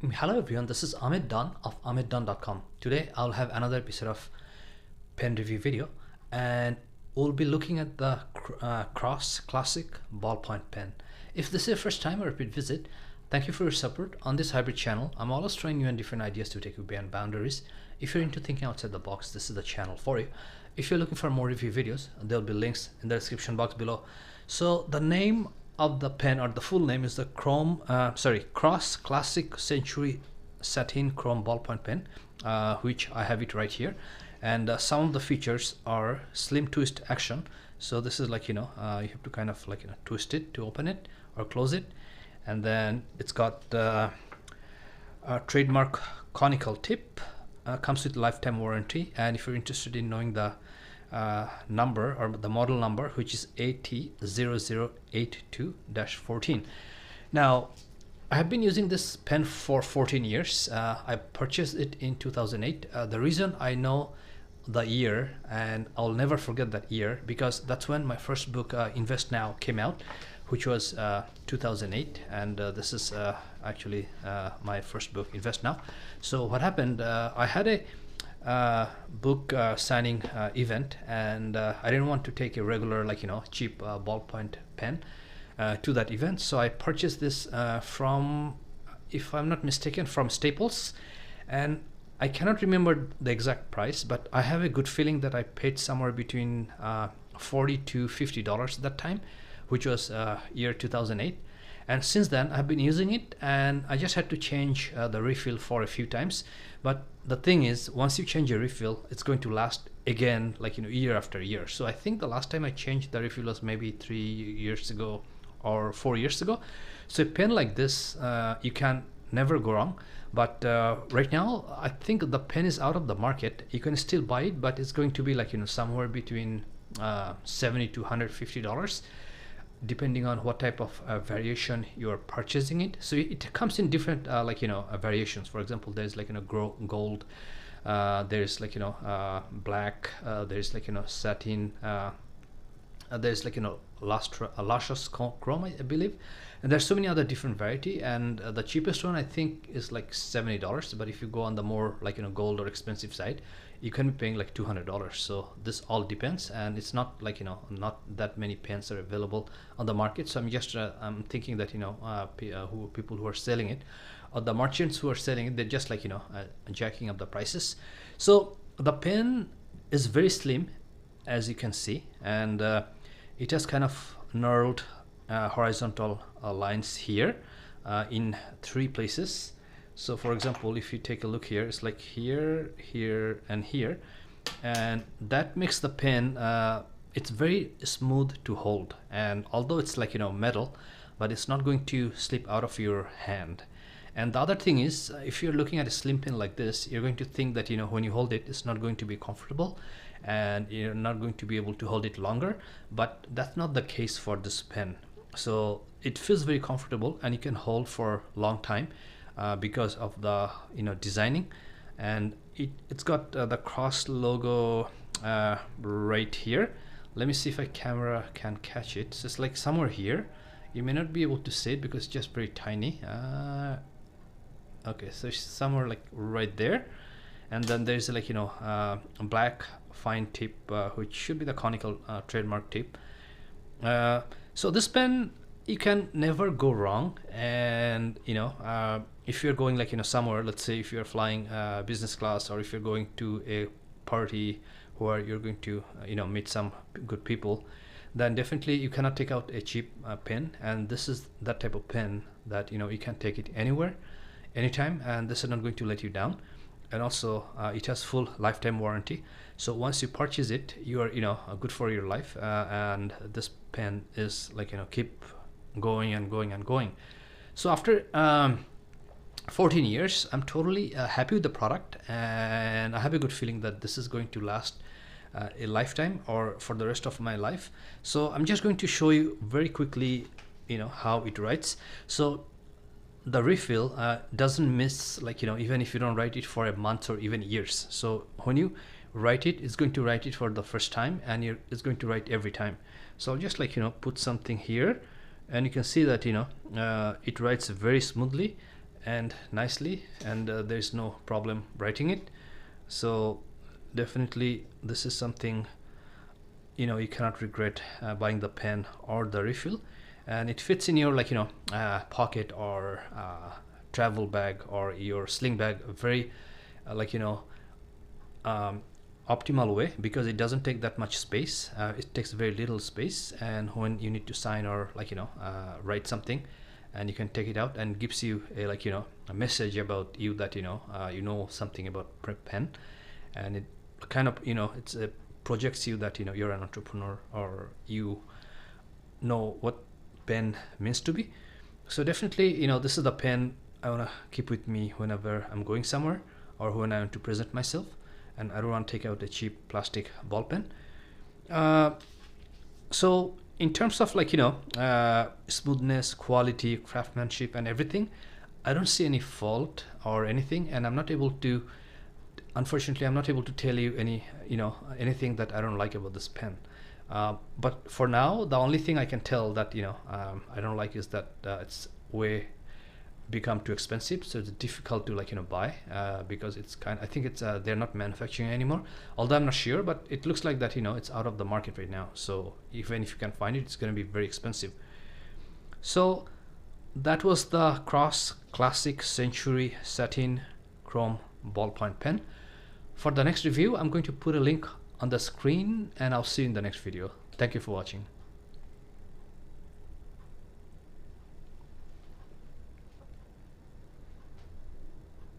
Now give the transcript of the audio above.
Hello everyone, this is Amit Dunn of AmitDunn.com. Today I'll have another episode of pen review video, and we'll be looking at the Cross Classic Ballpoint pen. If this is your first time or repeat visit, thank you for your support. On this hybrid channel, I'm always trying new and different ideas to take you beyond boundaries. If you're into thinking outside the box, this is the channel for you. If you're looking for more review videos, there'll be links in the description box below. So the name of the pen, or the full name, is the Cross Classic Century Satin Chrome Ballpoint pen, which I have it right here. And some of the features are slim twist action. So this is like, you have to kind of like, twist it to open it or close it. And then it's got a trademark conical tip, comes with lifetime warranty. And if you're interested in knowing the number or the model number, which is AT0082-14. Now, I have been using this pen for 14 years. I purchased it in 2008. The reason I know the year, and I'll never forget that year, because that's when my first book, Invest Now, came out, which was 2008. And this is actually my first book, Invest Now. So what happened, I had a book signing event, and I didn't want to take a regular, cheap ballpoint pen to that event. So I purchased this from, if I'm not mistaken, from Staples, and I cannot remember the exact price, but I have a good feeling that I paid somewhere between $40 to $50 at that time, which was year 2008. And since then I've been using it, and I just had to change the refill for a few times. But the thing is, once you change your refill, it's going to last again, year after year. So I think the last time I changed the refill was maybe 3 years ago or 4 years ago. So a pen like this, you can never go wrong. But right now I think the pen is out of the market. You can still buy it, but it's going to be somewhere between $70 to $150, depending on what type of variation you're purchasing it. So it comes in different variations. For example, there's gold, there's black, there's satin, there's luscious chrome, I believe, and there's so many other different variety. And the cheapest one I think is $70. But if you go on the more gold or expensive side, you can be paying $200. So this all depends, and it's not not that many pens are available on the market. So I'm just I'm thinking that people who are selling it, or the merchants who are selling it, they're just jacking up the prices. So the pen is very slim, as you can see, and it has kind of knurled horizontal lines here in 3 places. So for example, if you take a look here, it's here, here, and here, and that makes the pen, it's very smooth to hold. And although it's metal, but it's not going to slip out of your hand. And the other thing is, if you're looking at a slim pen like this, you're going to think that when you hold it, it's not going to be comfortable, and you're not going to be able to hold it longer. But that's not the case for this pen. So it feels very comfortable, and you can hold for a long time because of the designing. And it's got the Cross logo right here. Let me see if a camera can catch it. So it's somewhere here. You may not be able to see it because it's just very tiny. Okay, so it's somewhere right there. And then there's a black fine tip, which should be the conical trademark tip. So this pen, you can never go wrong. And if you're going somewhere, let's say if you're flying business class, or if you're going to a party where you're going to meet some good people, then definitely you cannot take out a cheap pen. And this is that type of pen that you can take it anywhere, anytime, and this is not going to let you down. And also it has full lifetime warranty. So once you purchase it, you are good for your life. And this pen is keep going and going and going. So after 14 years, I'm totally happy with the product, and I have a good feeling that this is going to last a lifetime, or for the rest of my life. So I'm just going to show you very quickly how it writes. So the refill doesn't miss, even if you don't write it for a month or even years. So when you write it, it's going to write it for the first time, and it's going to write every time. So I'll just put something here, and you can see that it writes very smoothly. and nicely, and there's no problem writing it. So definitely this is something, you know, you cannot regret buying the pen or the refill. And it fits in your, like, you know, pocket or travel bag or your sling bag very like, you know, optimal way, because it doesn't take that much space. It takes very little space, and when you need to sign or, like, you know, write something, and you can take it out, and gives you a, like, you know, a message about you, that, you know something about pen. And it kind of, you know, it's projects you that, you know, you're an entrepreneur, or you know what pen means to be. So definitely, you know, this is the pen I want to keep with me whenever I'm going somewhere, or when I want to present myself, and I don't want to take out a cheap plastic ball pen. So in terms of, like, you know, smoothness, quality, craftsmanship, and everything, I don't see any fault or anything, and I'm not able to, unfortunately, I'm not able to tell you any, you know, anything that I don't like about this pen. But for now, the only thing I can tell that, you know, I don't like is that it's way become too expensive, so it's difficult to, like, you know, buy, because it's I think it's they're not manufacturing anymore, although I'm not sure, but it looks like that, you know, it's out of the market right now. So even if you can find it, it's going to be very expensive. So that was the Cross Classic Century Satin Chrome ballpoint pen. For the next review, I'm going to put a link on the screen, and I'll see you in the next video. Thank you for watching.